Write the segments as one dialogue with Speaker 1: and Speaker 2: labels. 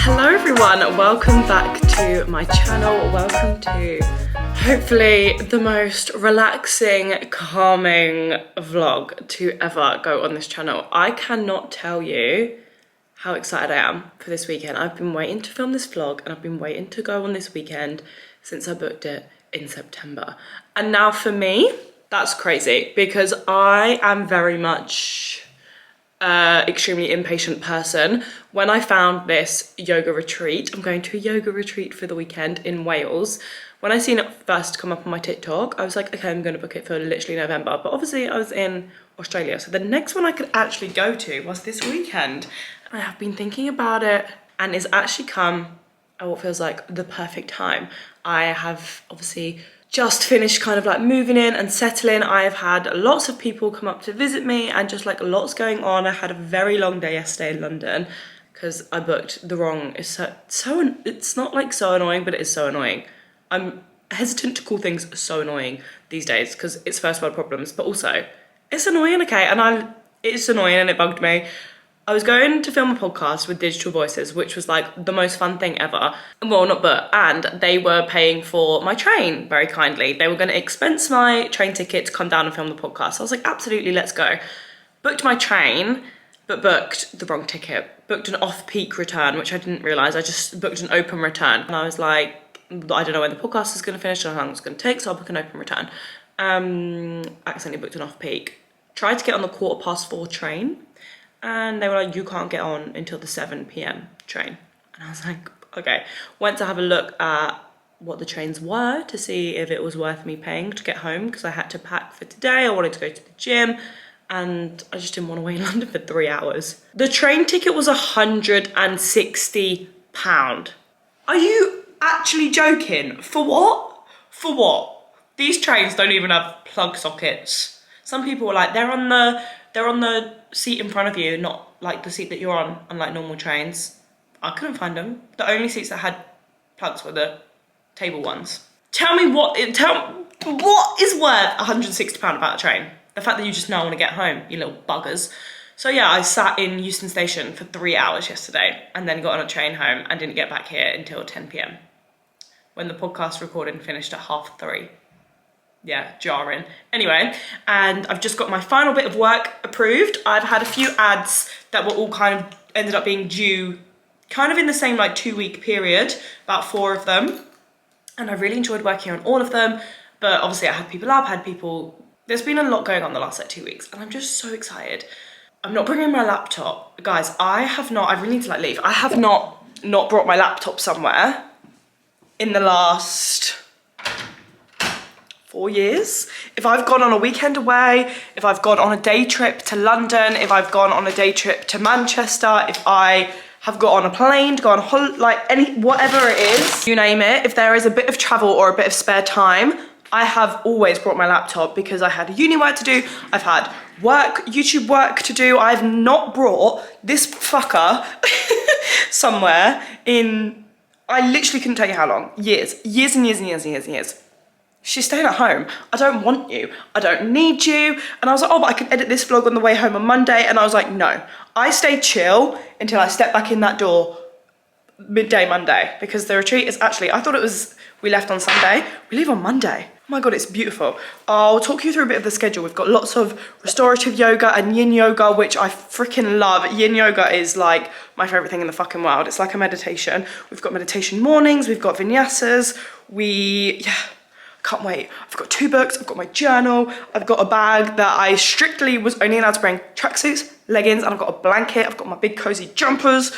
Speaker 1: Hello everyone, welcome back to my channel. Welcome to hopefully the most relaxing, calming vlog to ever go on this channel. I cannot tell you how excited I am for this weekend. I've been waiting to film this vlog and I've been waiting to go on this weekend since I booked it in September. And now for me, that's crazy because I am very much extremely impatient person. When I found this yoga retreat, I'm going to a yoga retreat for the weekend in Wales. When I seen it first come up on my TikTok, I was like, okay, I'm going to book it for literally November. But obviously I was in Australia. So the next one I could actually go to was this weekend. And I have been thinking about it and it's actually come at what feels like the perfect time. I have obviously just finished kind of like moving in and settling. I have had lots of people come up to visit me and just like lots going on. I had a very long day yesterday in London because I booked the wrong, it's not like so annoying, but it is so annoying. I'm hesitant to call things so annoying these days because it's first world problems, but also it's annoying, okay? And it's annoying and it bugged me. I was going to film a podcast with Digital Voices, which was like the most fun thing ever. Well, and they were paying for my train very kindly. They were going to expense my train ticket to come down and film the podcast. So I was like, absolutely, let's go. Booked my train, but booked the wrong ticket. Booked an off-peak return, which I didn't realise. I just booked an open return. And I was like, I don't know when the podcast is going to finish, I don't know how long it's going to take, so I'll book an open return. Accidentally booked an off-peak. Tried to get on the 4:15 train. And they were like, you can't get on until the 7 p.m. train. And I was like, okay. Went to have a look at what the trains were to see if it was worth me paying to get home because I had to pack for today. I wanted to go to the gym and I just didn't want to wait in London for 3 hours. The train ticket was £160. Are you actually joking? For what? For what? These trains don't even have plug sockets. Some people were like, they're on the seat in front of you, not like the seat that you're on like normal trains. I couldn't find them. The only seats that had plugs were the table ones. Tell me what is worth £160 about a train? The fact that you just now want to get home, you little buggers. So yeah, I sat in Euston Station for 3 hours yesterday and then got on a train home and didn't get back here until 10 p.m. when the podcast recording finished at 3:30. Yeah, jarring. Anyway, and I've just got my final bit of work approved. I've had a few ads that were all kind of ended up being due kind of in the same like 2-week period, about 4 of them. And I really enjoyed working on all of them. But obviously I had people up, there's been a lot going on the last like 2 weeks and I'm just so excited. I'm not bringing my laptop. Guys, I really need to like leave. I have not brought my laptop somewhere in the last 4 years. If I've gone on a weekend away, if I've gone on a day trip to London, if I've gone on a day trip to Manchester, if I have got on a plane to go on whatever it is, you name it, if there is a bit of travel or a bit of spare time, I have always brought my laptop because I had uni work to do, I've had YouTube work to do. I've not brought this fucker somewhere in, I literally couldn't tell you how long, years and years. She's staying at home. I don't want you. I don't need you. And I was like, oh, but I can edit this vlog on the way home on Monday. And I was like, no. I stay chill until I step back in that door midday Monday because the retreat is actually, I thought we left on Sunday. We leave on Monday. Oh my God, it's beautiful. I'll talk you through a bit of the schedule. We've got lots of restorative yoga and yin yoga, which I freaking love. Yin yoga is like my favorite thing in the fucking world. It's like a meditation. We've got meditation mornings. We've got vinyasas. Can't wait. I've got 2 books, I've got my journal, I've got a bag that I strictly was only allowed to bring tracksuits, leggings, and I've got a blanket, I've got my big cozy jumpers.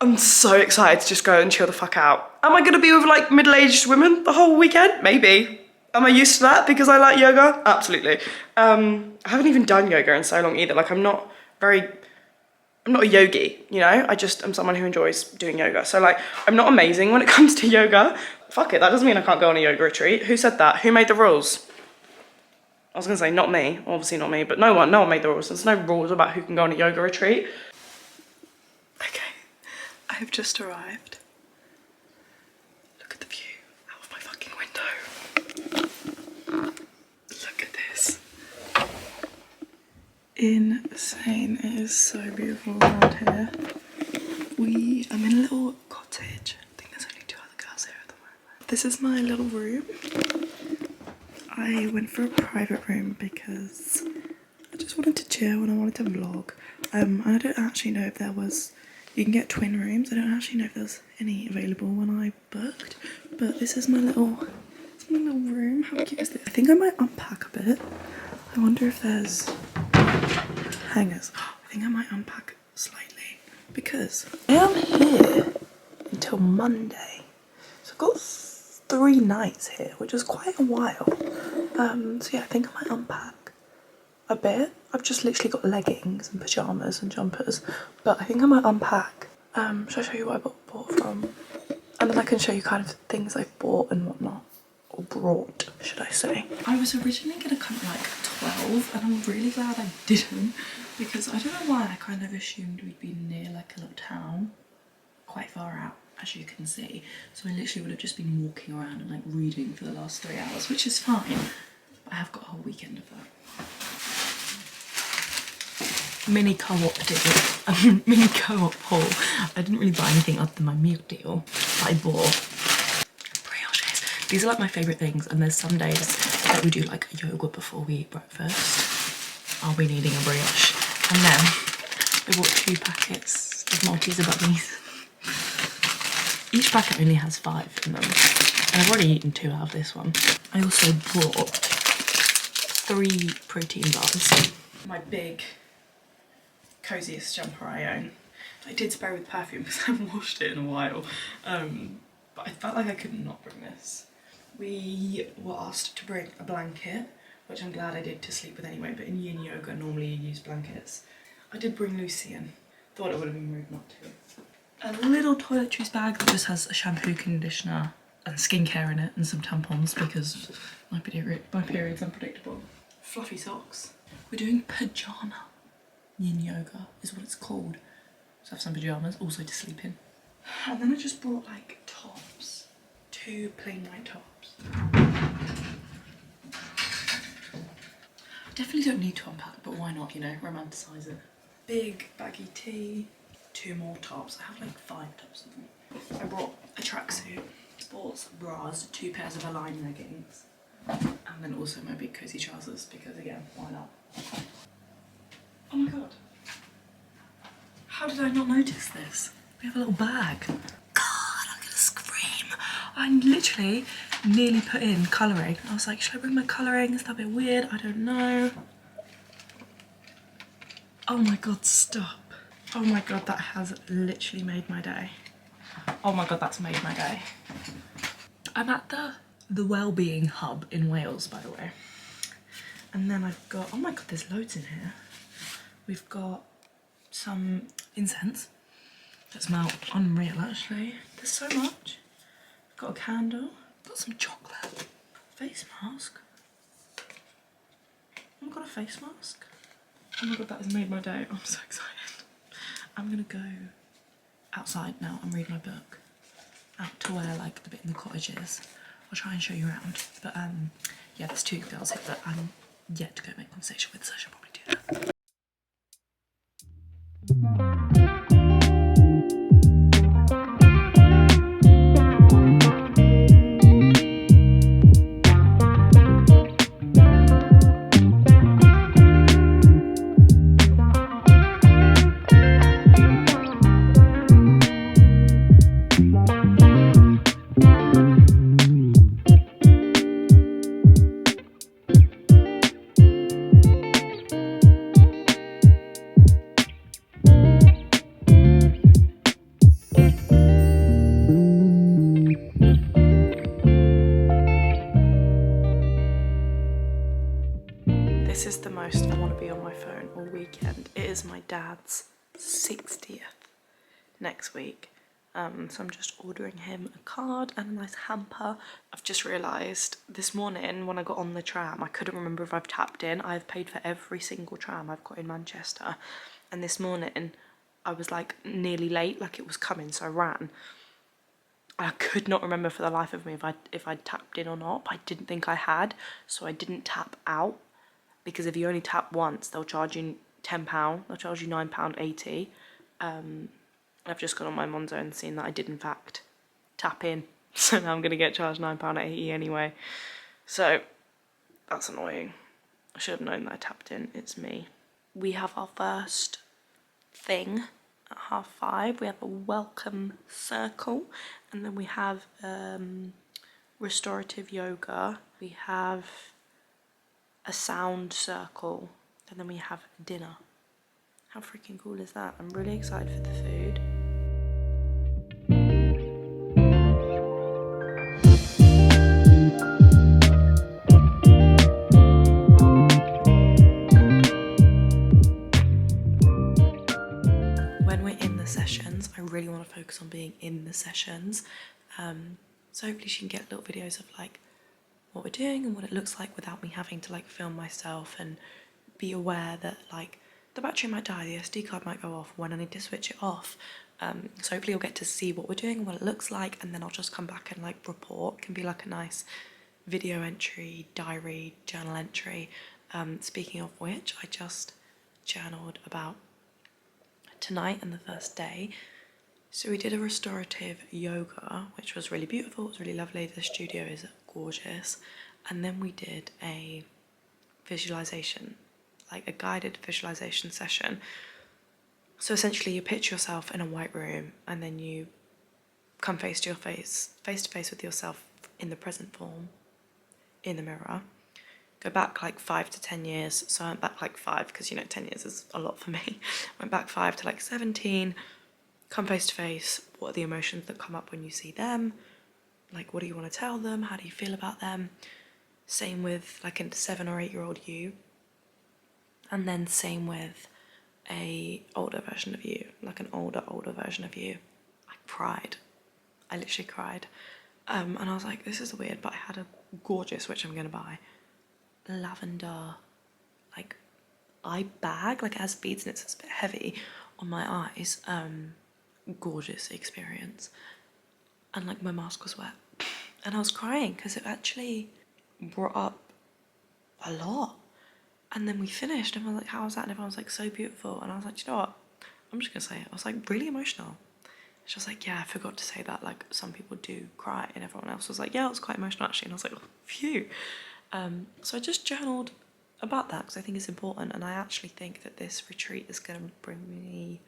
Speaker 1: I'm so excited to just go and chill the fuck out. Am I gonna be with like middle-aged women the whole weekend? Maybe. Am I used to that because I like yoga? Absolutely. I haven't even done yoga in so long either. Like I'm not a yogi, you know? I just am someone who enjoys doing yoga. So like, I'm not amazing when it comes to yoga. Fuck it, that doesn't mean I can't go on a yoga retreat. Who said that? Who made the rules? I was gonna say not me, obviously not me, but no one made the rules. There's no rules about who can go on a yoga retreat. Okay, I have just arrived. Look at the view out of my fucking window. Look at this. Insane, it is so beautiful around here. We I'm in a little cottage. I think there's only 2 other girls here at the moment. This is my little room. I went for a private room because I just wanted to chill and I wanted to vlog. And I don't actually know if there was, you can get twin rooms. I don't actually know if there's any available when I booked, but this is my little room. How cute is this? I think I might unpack a bit. I wonder if there's hangers. I think I might unpack slightly because I am here until Monday. So I've got 3 nights here, which is quite a while. So yeah, I think I might unpack a bit. I've just literally got leggings and pyjamas and jumpers, but I think I might unpack. Should I show you what I bought from? And then I can show you kind of things I've bought and whatnot. Or brought, should I say. I was originally going to come at like 12 and I'm really glad I didn't, because I don't know why I kind of assumed we'd be near like a little town, quite far out as you can see. So I literally would have just been walking around and like reading for the last 3 hours, which is fine. But I have got a whole weekend of that. Mini co-op deal, mini co-op haul. I didn't really buy anything other than my meal deal, but I bought brioches. These are like my favourite things, and there's some days that we do like yoga before we eat breakfast. I'll be needing a brioche. And then I bought 2 packets of Malteser bunnies. Each packet only has 5 in them, and I've already eaten 2 out of this one. I also bought 3 protein bars. My big coziest jumper I own. I did spray with perfume because I haven't washed it in a while, but I felt like I could not bring this. We were asked to bring a blanket, which I'm glad I did to sleep with anyway, but in yin yoga normally you use blankets. I did bring Lucian, thought it would have been rude not to. A little toiletries bag that just has a shampoo, conditioner and skincare in it, and some tampons because my period's unpredictable. Fluffy socks. We're doing pajama yin yoga is what it's called. So I have some pyjamas, also to sleep in. And then I just brought like tops, 2 plain white tops. Definitely don't need to unpack, but why not, you know, romanticise it. Big baggy tee, 2 more tops. I have like 5 tops of them. I brought a tracksuit, sports bras, 2 pairs of Align leggings, and then also my big cozy trousers because again, why not? Oh my god. How did I not notice this? We have a little bag. God, I'm gonna scream. I literally nearly put in colouring. I was like, should I bring my colouring? Is that a bit weird? I don't know. Oh my god, stop. Oh my god, that has literally made my day. Oh my god, that's made my day. I'm at the Wellbeing Hub in Wales, by the way. And then I've got, oh my god, there's loads in here. We've got some incense that smell unreal actually. There's so much. I've got a candle, got some chocolate, face mask. I've got a face mask. Oh my god, that has made my day. I'm so excited. I'm gonna go outside now and read my book. Out to where like the bit in the cottage is. I'll try and show you around. But yeah, there's 2 girls here that I'm yet to go make conversation with, so I should probably do that. This is the most I want to be on my phone all weekend. It is my dad's 60th next week. So I'm just ordering him a card and a nice hamper. I've just realised this morning when I got on the tram, I couldn't remember if I've tapped in. I've paid for every single tram I've got in Manchester. And this morning I was like nearly late, like it was coming, so I ran. I could not remember for the life of me if I'd tapped in or not, but I didn't think I had, so I didn't tap out. Because if you only tap once, they'll charge you £10, they'll charge you £9.80. I've just gone on my Monzo and seen that I did in fact tap in. So now I'm going to get charged £9.80 anyway. So that's annoying. I should have known that I tapped in. It's me. We have our first thing at 5:30. We have a welcome circle, and then we have restorative yoga. We have a sound circle, and then we have dinner. How freaking cool is that? I'm really excited for the food. When we're in the sessions, I really want to focus on being in the sessions. So hopefully she can get little videos of like what we're doing and what it looks like without me having to like film myself, and be aware that like the battery might die, the SD card might go off when I need to switch it off. So hopefully you'll get to see what we're doing and what it looks like, and then I'll just come back and like report. It can be like a nice video entry, diary, journal entry. Speaking of which, I just journaled about tonight and the first day. So we did a restorative yoga, which was really beautiful. It was really lovely. The studio is gorgeous. And then we did a visualization, like a guided visualization session. So essentially you picture yourself in a white room, and then you come face to face with yourself in the present form in the mirror. Go back like 5 to 10 years. So I went back like 5 because, you know, 10 years is a lot for me. Went back 5 to like 17. Come face to face. What are the emotions that come up when you see them? Like, what do you want to tell them? How do you feel about them? Same with like a 7 or 8 year old you. And then same with a older version of you, like an older version of you. I cried. I literally cried. And I was like, this is weird, but I had a gorgeous, which I'm going to buy, lavender like eye bag, like it has beads and it's a bit heavy on my eyes. Gorgeous experience. And like my mask was wet and I was crying because it actually brought up a lot. And then we finished and I was like, how was that? And everyone was like, so beautiful. And I was like, you know what, I'm just gonna say it. I was like, really emotional. She was like, yeah, I forgot to say that, like some people do cry. And everyone else was like, yeah, it was quite emotional actually. And I was like, oh, phew. So I just journaled about that because I think it's important, and I actually think that this retreat is going to bring me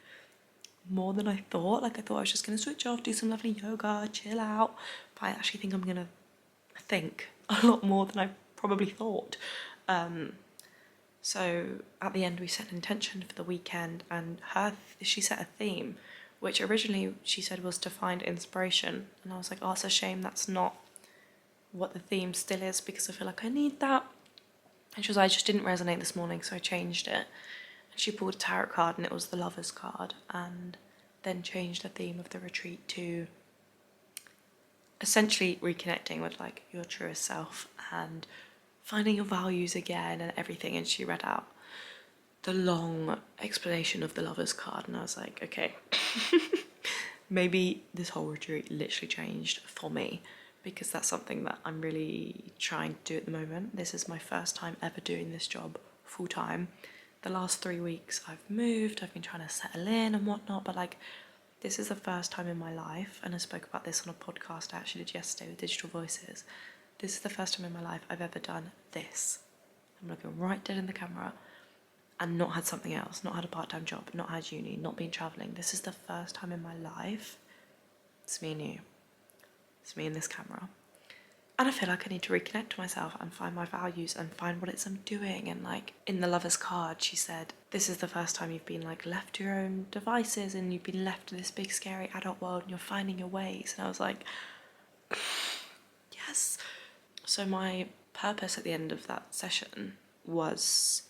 Speaker 1: more than I thought. Like I thought I was just going to switch off, do some lovely yoga, chill out, but I actually think I'm going to think a lot more than I probably thought. So at the end we set an intention for the weekend, and she set a theme, which originally she said was to find inspiration, and I was like, oh, it's a shame that's not what the theme still is, because I feel like I need that. And she was like, I just didn't resonate this morning, so I changed it. And she pulled a tarot card and it was the Lover's card, and then changed the theme of the retreat to essentially reconnecting with like your truest self and finding your values again and everything. And she read out the long explanation of the Lover's card, and I was like, okay, maybe this whole retreat literally changed for me, because that's something that I'm really trying to do at the moment. This is my first time ever doing this job full time. The last 3 weeks I've moved, I've been trying to settle in and whatnot, but like this is the first time in my life, and I spoke about this on a podcast I actually did yesterday with Digital Voices. This is the first time in my life I've ever done this. I'm looking right dead in the camera and not had something else, not had a part-time job, not had uni, not been travelling. This is the first time in my life. It's me and you. It's me and this camera. And I feel like I need to reconnect to myself and find my values and find what it's I'm doing. And like in the Lover's card, she said, this is the first time you've been like left to your own devices and you've been left to this big scary adult world and you're finding your ways. And I was like, yes. So my purpose at the end of that session was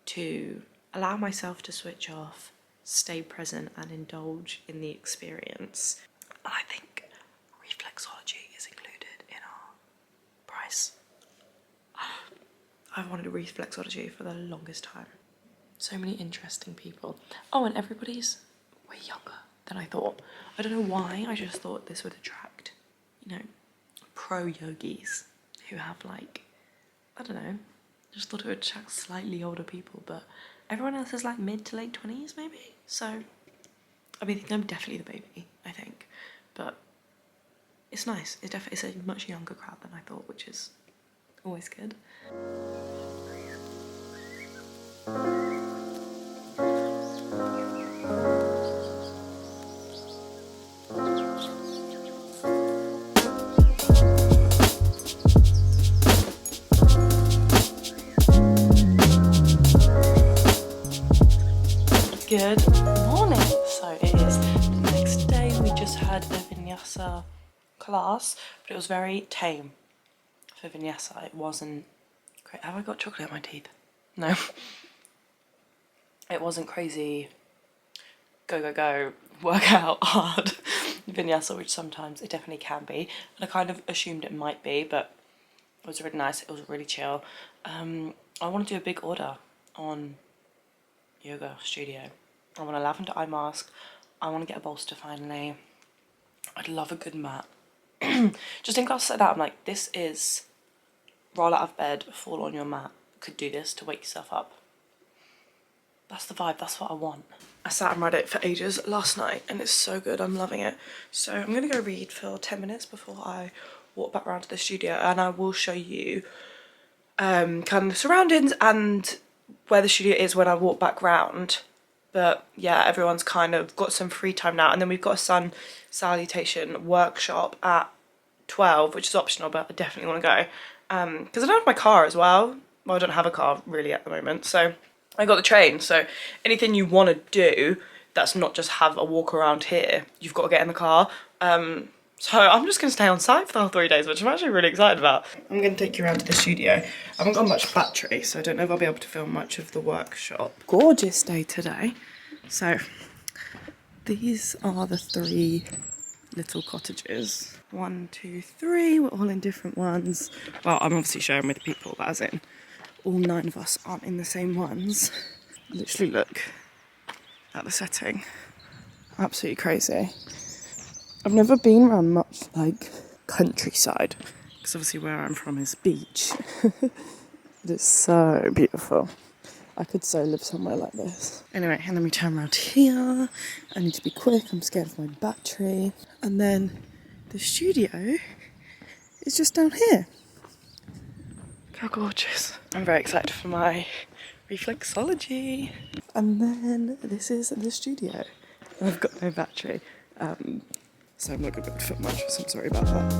Speaker 1: to allow myself to switch off, stay present and indulge in the experience. And I think reflexology is included in our price. I've wanted a reflexology for the longest time. So many interesting people. Oh, and everybody's way younger than I thought. I don't know why, I just thought this would attract, you know, pro yogis who have like, I don't know, just thought it would attract slightly older people, but everyone else is like mid to late 20s maybe. So I mean, I'm definitely the baby, I think, but it's nice. It's a much younger crab than I thought, which is always good. Good morning. So it is the next day. We just had a vinyasa class, but it was very tame for vinyasa. It wasn't great. Have I got chocolate in my teeth? No. It wasn't crazy go, go, go, work out hard vinyasa, which sometimes it definitely can be. And I kind of assumed it might be, but it was really nice. It was really chill. I want to do a big order on yoga studio. I want a lavender eye mask. I want to get a bolster finally. I'd love a good mat. Just in classes like that, I'm like, this is roll out of bed, fall on your mat. Could do this to wake yourself up. That's the vibe, that's what I want. I sat and read it for ages last night and it's so good, I'm loving it. So I'm gonna go read for 10 minutes before I walk back around to the studio, and I will show you kind of the surroundings and where the studio is when I walk back round. But yeah, everyone's kind of got some free time now, and then we've got a sun salutation workshop at 12, which is optional, but I definitely want to go because I don't have my car as well. Well, I don't have a car really at the moment, so I got the train. So anything you want to do that's not just have a walk around here, you've got to get in the car. So I'm just going to stay on site for the whole 3 days, which I'm actually really excited about. I'm going to take you around to the studio. I haven't got much battery, so I don't know if I'll be able to film much of the workshop. Gorgeous day today. So these are the 3 little cottages. 1, 2, 3, we're all in different ones. Well, I'm obviously sharing with people, but as in all 9 of us aren't in the same ones. Literally look at the setting. Absolutely crazy. I've never been around much like countryside, because obviously where I'm from is beach. But it's so beautiful. I could so live somewhere like this. Anyway, and then we turn around here. I need to be quick, I'm scared of my battery. And then the studio is just down here. Look how gorgeous. I'm very excited for my reflexology. And then this is the studio. I've got no battery. So I'm not going to be able to film much, so I'm sorry about that.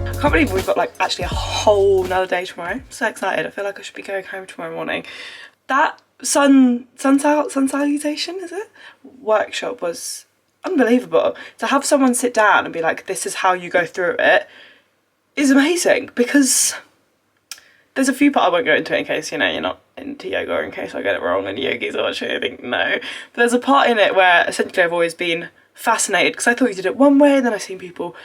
Speaker 1: I can't believe we've got like actually a whole nother day tomorrow. I'm so excited. I feel like I should be going home tomorrow morning. That sun salutation, is it? Workshop was unbelievable. To have someone sit down and be like, this is how you go through it, is amazing, because there's a few parts, I won't go into it in case, you know, you're not into yoga, or in case I get it wrong and yogis are watching, I think no. But there's a part in it where essentially I've always been fascinated, because I thought you did it one way, and then I've seen people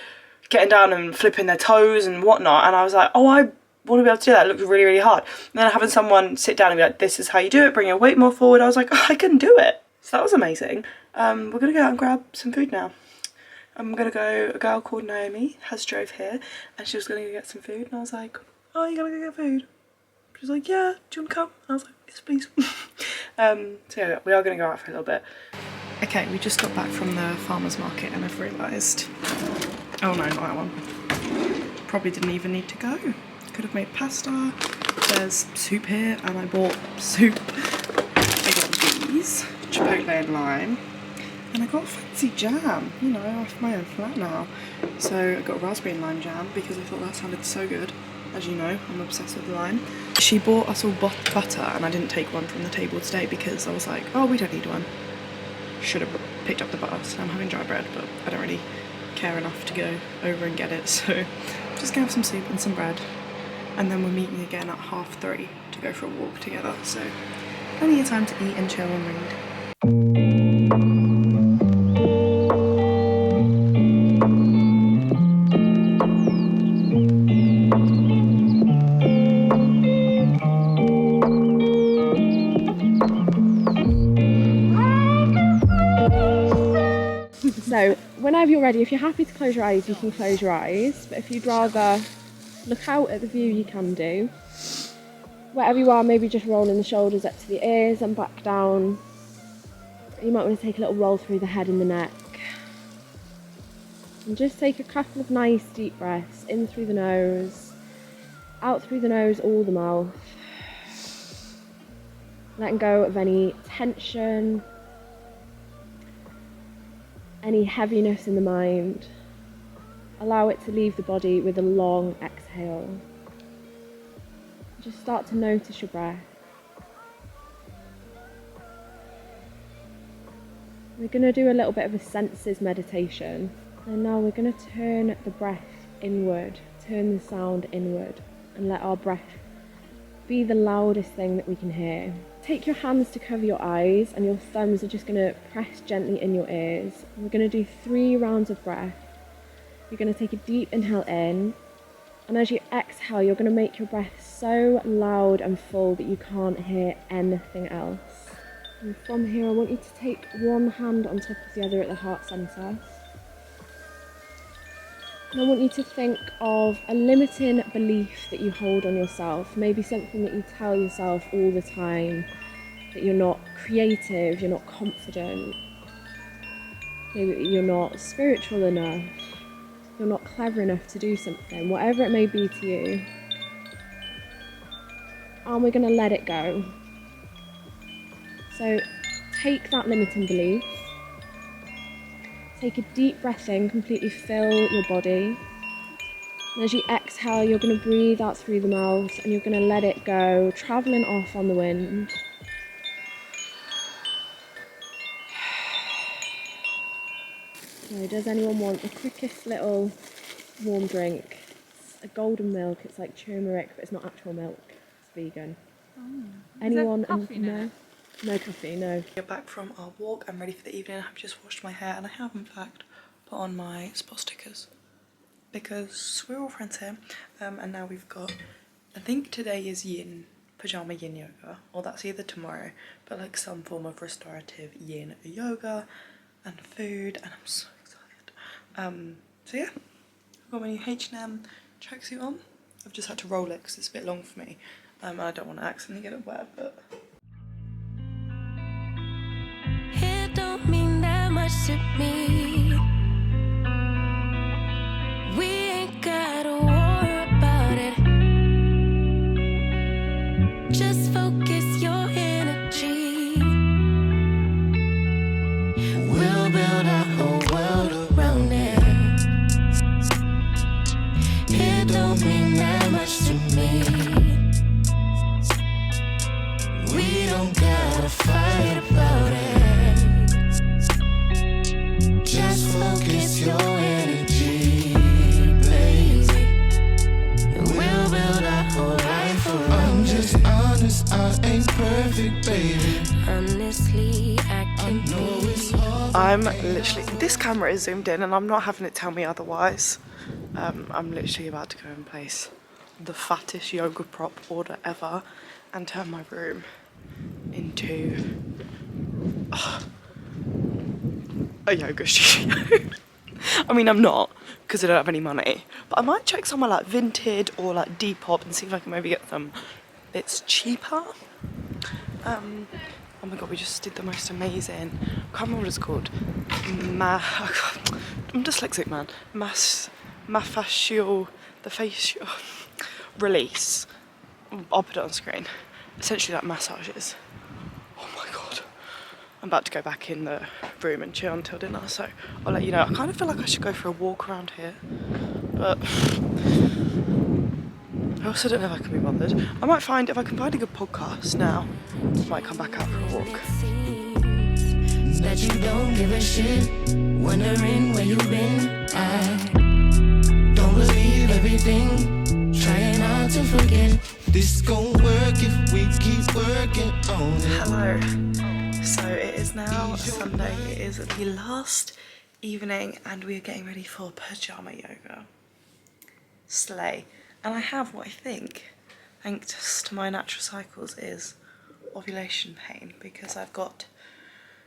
Speaker 1: getting down and flipping their toes and whatnot, and I was like, oh, I want to be able to do that. It looks really, really hard. And then having someone sit down and be like, this is how you do it, bring your weight more forward, I was like, oh, I can do it. So that was amazing. We're gonna go out and grab some food now. I'm gonna go, a girl called Naomi has drove here and she was gonna go get some food, and I was like, oh, you gonna go get food? She was like, yeah, do you want to come? And I was like, yes please. So yeah, we are gonna go out for a little bit. Okay, we just got back from the farmer's market and I've realised, oh no, not that one. Probably didn't even need to go. Could have made pasta. There's soup here and I bought soup. I got these, chipotle and lime. And I got a fancy jam, you know, off my own flat now. So I got a raspberry and lime jam because I thought that sounded so good. As you know, I'm obsessed with lime. She bought us all butter and I didn't take one from the table today because I was like, oh, we don't need one. Should have picked up the butter, so I'm having dry bread, but I don't really care enough to go over and get it. So I'm just gonna have some soup and some bread. And then we're meeting again at 3:30 to go for a walk together. So plenty of time to eat and chill and read.
Speaker 2: So when whenever you're ready, if you're happy to close your eyes, you can close your eyes. But if you'd rather look out at the view, you can do. Wherever you are, maybe just rolling the shoulders up to the ears and back down. You might want to take a little roll through the head and the neck. And just take a couple of nice deep breaths, in through the nose, out through the nose, all the mouth. Letting go of any tension, any heaviness in the mind. Allow it to leave the body with a long exhale. Just start to notice your breath. We're going to do a little bit of a senses meditation. And now we're going to turn the breath inward, turn the sound inward, and let our breath be the loudest thing that we can hear. Take your hands to cover your eyes, and your thumbs are just going to press gently in your ears. We're going to do 3 rounds of breath. You're going to take a deep inhale in, and as you exhale, you're going to make your breath so loud and full that you can't hear anything else. And from here, I want you to take one hand on top of the other at the heart centre. And I want you to think of a limiting belief that you hold on yourself, maybe something that you tell yourself all the time, that you're not creative, you're not confident, maybe you're not spiritual enough, you're not clever enough to do something, whatever it may be to you. And we're going to let it go. So take that limiting belief, take a deep breath in, completely fill your body. And as you exhale, you're going to breathe out through the mouth and you're going to let it go, travelling off on the wind. So does anyone want the quickest little warm drink? It's a golden milk, it's like turmeric, but it's not actual milk, it's vegan.
Speaker 3: Oh.
Speaker 2: Anyone?
Speaker 3: Is there coffee
Speaker 2: No? No coffee, no.
Speaker 1: We're back from our walk. I'm ready for the evening. I've just washed my hair and I have in fact put on my spot stickers because we're all friends here. And now we've got, I think today is pajama yin yoga, or that's either tomorrow, but like some form of restorative yin yoga and food, and I'm so excited. So yeah, I've got my new H&M tracksuit on. I've just had to roll it because it's a bit long for me, and I don't want to accidentally get it wet, but
Speaker 4: it don't mean that much to me. We ain't gotta worry about it. Just focus your energy. We'll build our whole world around it. It don't mean that much to me. We don't gotta fight about it. Just focus your energy, baby, and we'll build our whole life around. I'm just honest, I ain't perfect, baby. Honestly, I can be.
Speaker 1: I'm literally, this camera is zoomed in and I'm not having it tell me otherwise. I'm literally about to go and place the fattest yoga prop order ever and turn my room into a yoga studio. I mean, I'm not, because I don't have any money, but I might check somewhere like Vinted or like Depop and see if I can maybe get them bits cheaper. Oh my god, we just did the most amazing, I can't remember what it's called, I'm dyslexic, man, the facial release. I'll put it on screen. Essentially like massages. Oh my god. I'm about to go back in the room and chill until dinner, so I'll let you know. I kind of feel like I should go for a walk around here, but I also don't know if I can be bothered. I might find, if I can find a good podcast now, I might come back out for a walk.
Speaker 4: That you don't give a shit, wondering where you've been. I don't believe everything, trying not to forget. This gon' work if we keep working on it.
Speaker 1: Hello. So it is now Sunday. It is the last evening and we are getting ready for pajama yoga. Slay. And I have what I think, thanks to my natural cycles, is ovulation pain, because I've got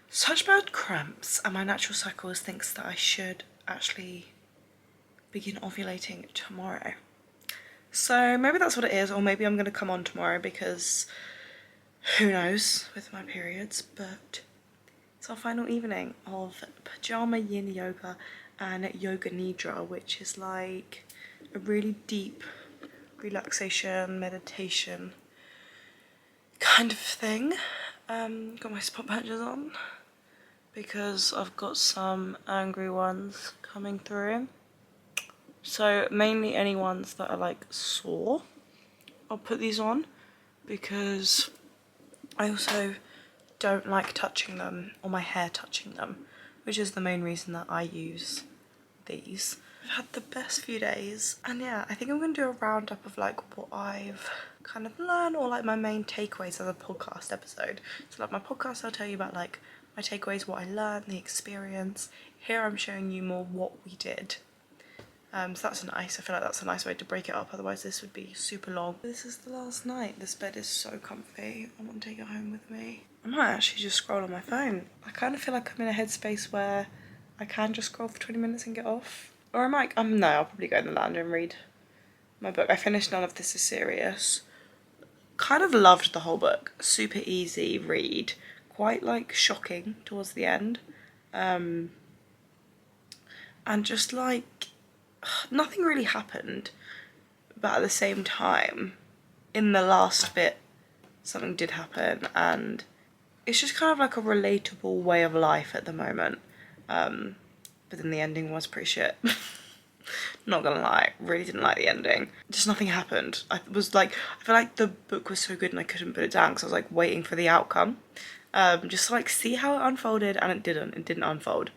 Speaker 1: such bad cramps and my natural cycles thinks that I should actually begin ovulating tomorrow. So maybe that's what it is, or maybe I'm going to come on tomorrow because who knows with my periods. But it's our final evening of pajama yin yoga and yoga nidra, which is like a really deep relaxation, meditation kind of thing. Got my spot patches on because I've got some angry ones coming through. So mainly any ones that are like sore, I'll put these on because I also don't like touching them or my hair touching them, which is the main reason that I use these. I've had the best few days, and yeah, I think I'm gonna do a roundup of like what I've kind of learned, or like my main takeaways of the podcast episode. So like my podcast, I'll tell you about like my takeaways, what I learned, the experience. Here I'm showing you more what we did. So that's nice. I feel like that's a nice way to break it up, otherwise this would be super long. This is the last night. This bed is so comfy. I want to take it home with me. I might actually just scroll on my phone. I kind of feel like I'm in a headspace where I can just scroll for 20 minutes and get off. Or I might, no, I'll probably go in the lounge and read my book. I finished None of This Is Serious. Kind of loved the whole book. Super easy read. Quite like shocking towards the end. And just like, nothing really happened. But at the same time, in the last bit, something did happen. And it's just kind of like a relatable way of life at the moment. But then the ending was pretty shit. Not gonna lie, really didn't like the ending. Just nothing happened. I feel like the book was so good and I couldn't put it down because I was like waiting for the outcome. Just to like see how it unfolded, and it didn't unfold.